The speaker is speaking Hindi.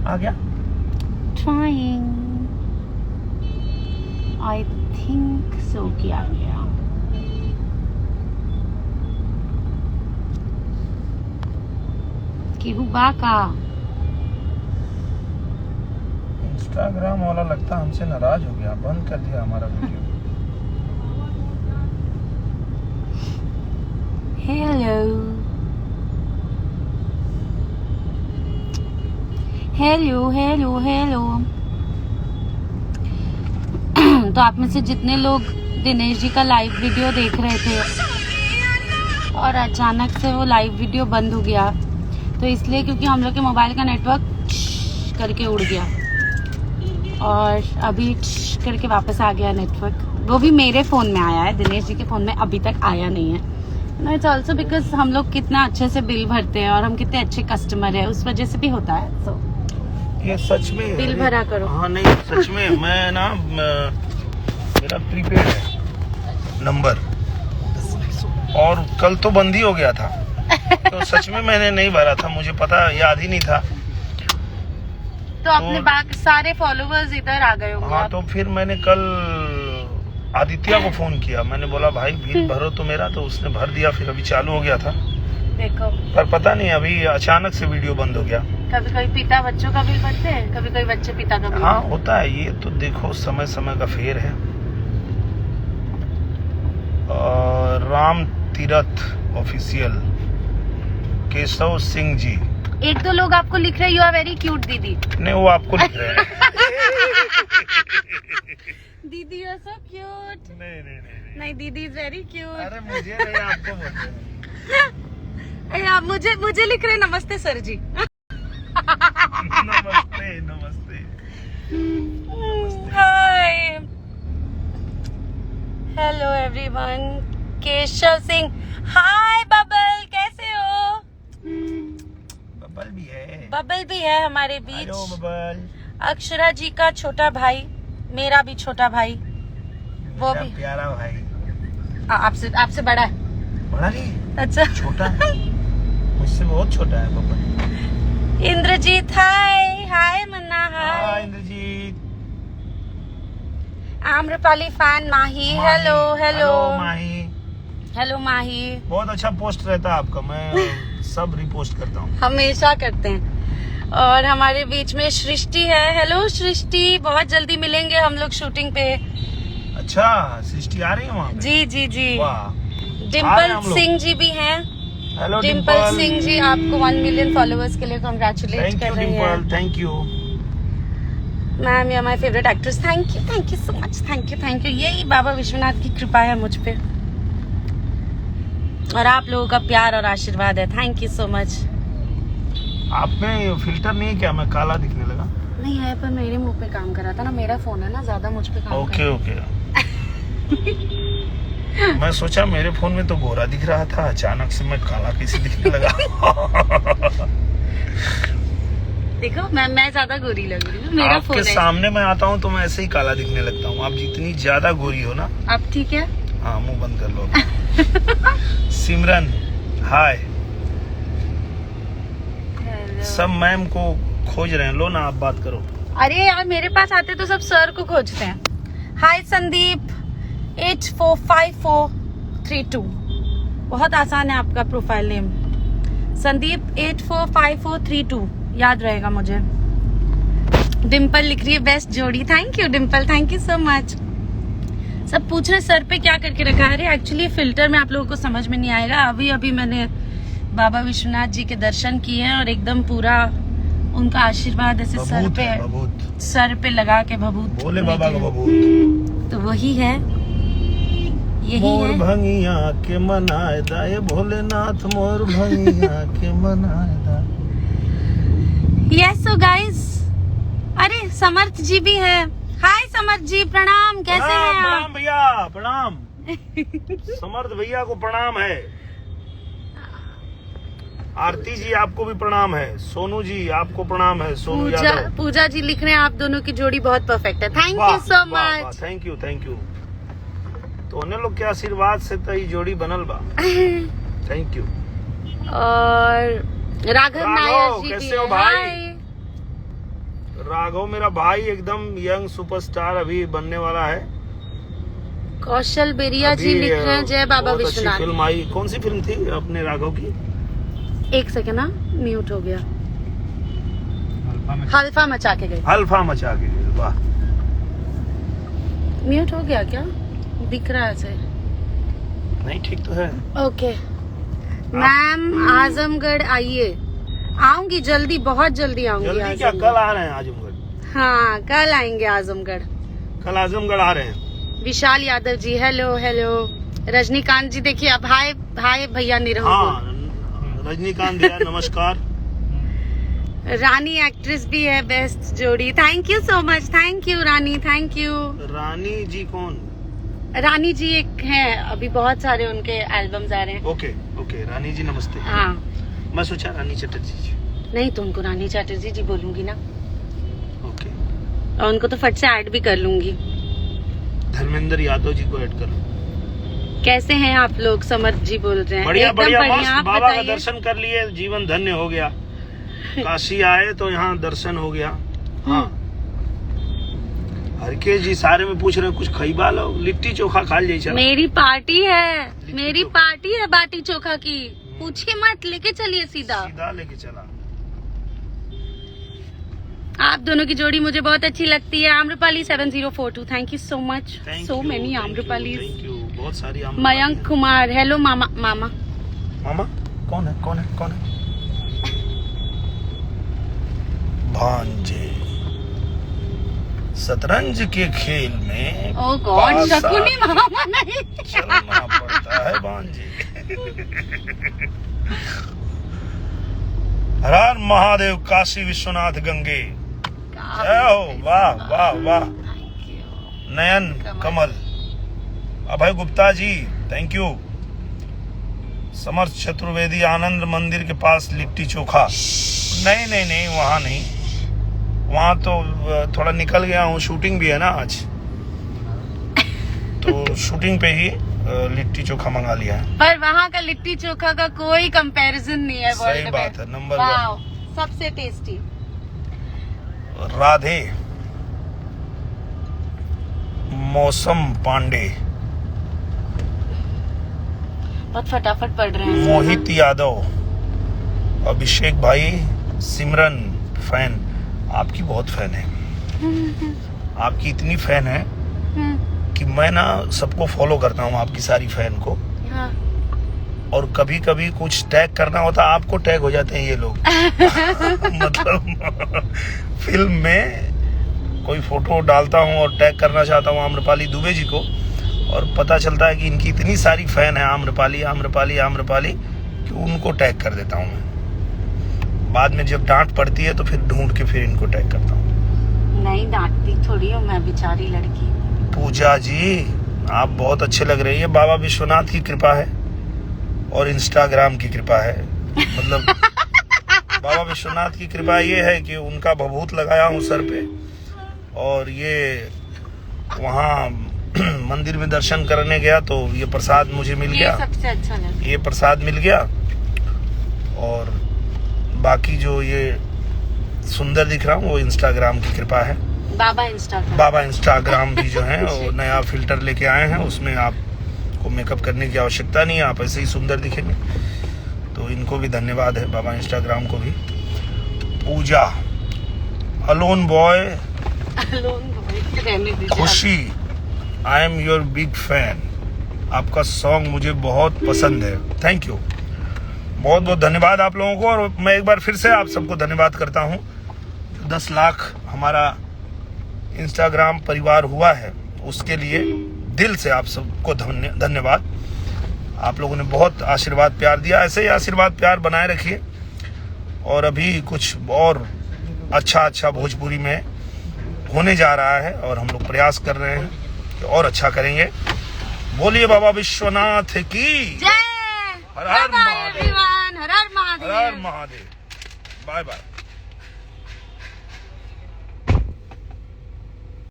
आ गया। ट्राइंग, आई थिंक सो कि आ गया। केहू बाका इंस्टाग्राम वाला लगता हमसे नाराज हो गया, बंद कर दिया हमारा video. Hello hello hello hello. तो आप में से जितने लोग दिनेश जी का लाइव वीडियो देख रहे थे और अचानक से वो लाइव वीडियो बंद हो गया, तो इसलिए क्योंकि हम लोग के मोबाइल का नेटवर्क करके उड़ गया और अभी करके वापस आ गया नेटवर्क। वो भी मेरे फ़ोन में आया है, दिनेश जी के फ़ोन में अभी तक आया नहीं है। नो, इट्स ऑल्सो बिकॉज हम लोग कितना अच्छे से बिल भरते हैं और हम कितने अच्छे कस्टमर हैं, उस वजह से भी होता है। सो ये सच में बिल भरा करो। हाँ नहीं, सच में मैं ना, मेरा प्रीपेड है नंबर और कल तो बंद ही हो गया था। तो सच में मैंने नहीं भरा था, मुझे पता याद ही नहीं था। तो अपने बाकी सारे फॉलोवर्स इधर आ गए होंगे। हाँ, तो फिर मैंने कल आदित्य को फोन किया, मैंने बोला भाई बिल भरो तो मेरा, तो उसने भर दिया, फिर अभी चालू हो गया था। देखो, पर पता नहीं अभी अचानक से वीडियो बंद हो गया। कभी कभी पिता बच्चों का बिल भरते हैं, कभी कभी बच्चे पिता का बिल। हाँ होता है, ये तो देखो समय समय का फेर है। और राम तीरथ ऑफिशियल, केशव सिंह जी। एक दो लोग आपको लिख रहे, यू आर वेरी क्यूट दीदी। नहीं, वो आपको लिख रहे हैं। दीदी यू आर सो क्यूट। नहीं, दीदी इज वेरी क्यूट। अरे मुझे नहीं, आपको बोल रहे हैं। आप मुझे लिख रहे, नमस्ते सर जी। नमस्ते। Hi, hello everyone. Keshav Singh, hi Bubble, कैसे हो? बबल भी है। बबल भी है हमारे बीच। Hello Bubble. अक्षरा जी का छोटा भाई, मेरा भी छोटा भाई, वो भी प्यारा भाई। आपसे बड़ा है। बड़ा नहीं, अच्छा, छोटा है, मुझसे बहुत छोटा है बबल। इंद्रजीत, हाय हाय मन्ना, हाय इंद्रजीत। आम्रपाली फैन माही, हेलो हेलो माही। हेलो माही। बहुत अच्छा पोस्ट रहता है आपका, मैं सब रिपोस्ट करता हूँ। हमेशा करते हैं। और हमारे बीच में सृष्टि है। हेलो सृष्टि, बहुत जल्दी मिलेंगे हम लोग शूटिंग पे। अच्छा, सृष्टि आ रही है वहाँ पे? जी जी जी। वाह। डिम्पल सिंह जी भी हैं। हेलो डिम्पल सिंह जी, आपको 1 मिलियन फॉलोअर्स के लिए कॉन्ग्रेचुलेट कर रही हैं। Thank you. Ma'am, you are my favourite actress. Thank you so much, thank you. यही बाबा विश्वनाथ की कृपा है मुझ पे और आप लोगों का प्यार और आशीर्वाद है। Thank you so much. आप में फिल्टर नहीं है क्या? मैं काला दिखने लगा? नहीं है, पर मेरे मुंह पे काम कर रहा था ना, मेरा फोन है ना, ज्यादा मुझ पे काम कर रहा ओके। मैं सोचा मेरे फोन में तो गोरा दिख रहा था, अचानक से मैं काला कैसे दिखने लगा। देखो, मैं ज्यादा गोरी लग रही हूँ, मेरा फोन है। आपके सामने मैं आता हूँ तो मैं ऐसे ही काला दिखने लगता हूँ। आप जितनी ज्यादा गोरी हो ना। अब ठीक है? हाँ, मुंह बंद कर लो। सिमरन, हाय। सब मैम को खोज रहे हैं, लो ना आप बात करो। अरे यार, मेरे पास आते तो सब सर को खोजते हैं। हाय संदीप 845432, बहुत आसान है आपका प्रोफाइल नेम, संदीप 845432, याद रहेगा मुझे। डिम्पल लिख रही है बेस्ट जोड़ी। Thank you Dimple, thank you so much. सब पूछ रहे सर पे क्या करके रखा है। एक्चुअली फिल्टर में आप लोगों को समझ में नहीं आएगा। अभी मैंने बाबा विश्वनाथ जी के दर्शन किए हैं और एकदम पूरा उनका आशीर्वाद ऐसे सर पे लगा के भभूत बोले बाबा का भभूत, तो वही है, यही मोर है। भंगिया के मनाए दा, ये भोलेनाथ मोर भंगिया के मनाए दा। यस सो गाइस, अरे समर्थ जी भी है। हाय समर्थ जी, प्रणाम, कैसे हैं आप? प्रणाम भैया, प्रणाम। समर्थ भैया को प्रणाम है। आरती जी आपको भी प्रणाम है। सोनू जी आपको प्रणाम है। सोनू यादव। पूजा जी लिख रहे हैं आप दोनों की जोड़ी बहुत परफेक्ट है। Thank you so much. Thank you. तो उन्हें लोग के आशीर्वाद से तो ये जोड़ी बनल बा। Thank you. और राघव नायर जी कैसे हो भाई? राघव मेरा भाई एकदम यंग सुपरस्टार अभी बनने वाला है। कौशल बेरिया जी लिख रहे हैं जय बाबा बहुत अच्छी विश्वनाथ। फिल्म आई। कौन सी फिल्म थी अपने राघव की? एक सेकंड ना, म्यूट हो गया। हल्फा मचा के गए। अल्फा मचा के गए। वाह, म्यूट हो गया क्या? दिख रहा है से। नहीं ठीक तो है। ओके मैम, आजमगढ़ आइए। आऊंगी जल्दी, बहुत जल्दी आऊंगी। जल्दी क्या, आजमगढ़। कल आ रहे हैं आजमगढ़। हाँ कल आएंगे आजमगढ़। कल आजमगढ़ आ रहे हैं। विशाल यादव जी हेलो हेलो। रजनीकांत जी देखिए अब हाय हाय भैया निरहु। हाँ रजनीकांत भैया नमस्कार। रानी एक्ट्रेस भी है, बेस्ट जोड़ी। Thank you so much, thank you Rani, thank you. Rani ji कौन? रानी जी एक हैं, अभी बहुत सारे उनके एल्बम्स आ रहे हैं। ओके ओके, रानी जी नमस्ते। हाँ मैं सोचा रानी चटर्जी जी। नहीं तो उनको रानी चैटर्जी जी बोलूंगी ना, ओके। और उनको तो फट से ऐड भी कर लूंगी। धर्मेंद्र यादव जी को ऐड करो। कैसे हैं आप लोग? समर्थ जी बोल रहे हैं। बढ़िया एकदम बढ़िया, बढ़िया, मस्त। आप बाबा का बताइए। दर्शन कर लिए, जीवन धन्य हो गया। काशी आए तो यहाँ दर्शन हो गया। हाँ हरके जी सारे में पूछ रहे हैं कुछ खइबा लो, लिट्टी चोखा खा लीजिए। चलो मेरी पार्टी है, लिट्टी मेरी चोखा। पार्टी है बाटी चोखा की। पूछिए मत, लेके चलिए सीधा। सीधा लेके चला। आप दोनों की जोड़ी मुझे बहुत अच्छी लगती है। Amrapali 7042 thank you so much. So many Amrapali. Thank you, बहुत सारी आम्रपाली। मयंक कुमार हेलो मामा। मामा मामा कौन है? कौन है? कौन है? भांजे शतरंज के खेल में ओ गॉड, पास शकुनी आके मामा नहीं। चलना पड़ता है भांजे। हर हर महादेव, काशी विश्वनाथ गंगे। जय हो। वाह वाह वाह। नयन कमल, अभय गुप्ता जी थैंक यू। समर्थ चतुर्वेदी, आनंद मंदिर के पास लिट्टी चोखा। नहीं नहीं नहीं, वहाँ नहीं, वहाँ तो थोड़ा निकल गया हूँ, शूटिंग भी है ना आज, तो शूटिंग पे ही लिट्टी चोखा मंगा लिया है। पर वहाँ का लिट्टी चोखा का कोई कंपैरिजन नहीं है वर्ल्ड में। सही बात है, नंबर वाओ, 1। सबसे टेस्टी। राधे, मौसम पांडे, बहुत फटाफट पढ़ रहे हैं। मोहित यादव, अभिषेक भाई, सिमरन फैन, आपकी बहुत फैन है। आपकी इतनी फैन है कि मैं ना सबको फॉलो करता हूँ, आपकी सारी फैन को। हाँ। और कभी कभी कुछ टैग करना होता, आपको टैग हो जाते हैं ये लोग। मतलब फिल्म में कोई फोटो डालता हूँ और टैग करना चाहता हूँ आम्रपाली दुबे जी को, और पता चलता है कि इनकी इतनी सारी फैन है आम्रपाली आम्रपाली आम्रपाली कि उनको टैग कर देता हूँ मैं। बाद में जब डांट पड़ती है तो फिर ढूंढ के फिर इनको टैग करता हूँ। नहीं डांटती थोड़ी हूँ मैं, बेचारी लड़की। पूजा जी आप बहुत अच्छे लग रही है। बाबा विश्वनाथ की कृपा है और इंस्टाग्राम की कृपा है। मतलब बाबा विश्वनाथ की कृपा ये है कि उनका भभूत लगाया हूँ सर पे, और ये वहाँ मंदिर में दर्शन करने गया तो ये प्रसाद मुझे मिल गया। ये सबसे अच्छा लगा। ये प्रसाद मिल गया, और बाकी जो ये सुंदर दिख रहा हूँ वो इंस्टाग्राम की कृपा है। बाबा इंस्टाग्राम भी जो है वो नया फिल्टर लेके आए हैं, उसमें आपको मेकअप करने की आवश्यकता नहीं है, आप ऐसे ही सुंदर दिखेंगे। तो इनको भी धन्यवाद है, बाबा इंस्टाग्राम को भी। पूजा, अलोन बॉय, खुशी, I am your big fan, आपका सॉन्ग मुझे बहुत पसंद है। थैंक यू, बहुत बहुत धन्यवाद आप लोगों को। और मैं एक बार फिर से आप सबको धन्यवाद करता हूँ। 10 लाख हमारा इंस्टाग्राम परिवार हुआ है, उसके लिए दिल से आप सबको धन्यवाद। आप लोगों ने बहुत आशीर्वाद प्यार दिया, ऐसे ही आशीर्वाद प्यार बनाए रखिए। और अभी कुछ और अच्छा भोजपुरी में होने जा रहा है और हम लोग प्रयास कर रहे हैं कि और अच्छा करेंगे। बोलिए बाबा विश्वनाथ की जय। हर हर महादेव। हर हर महादेव। हर हर महादेव। Bye bye.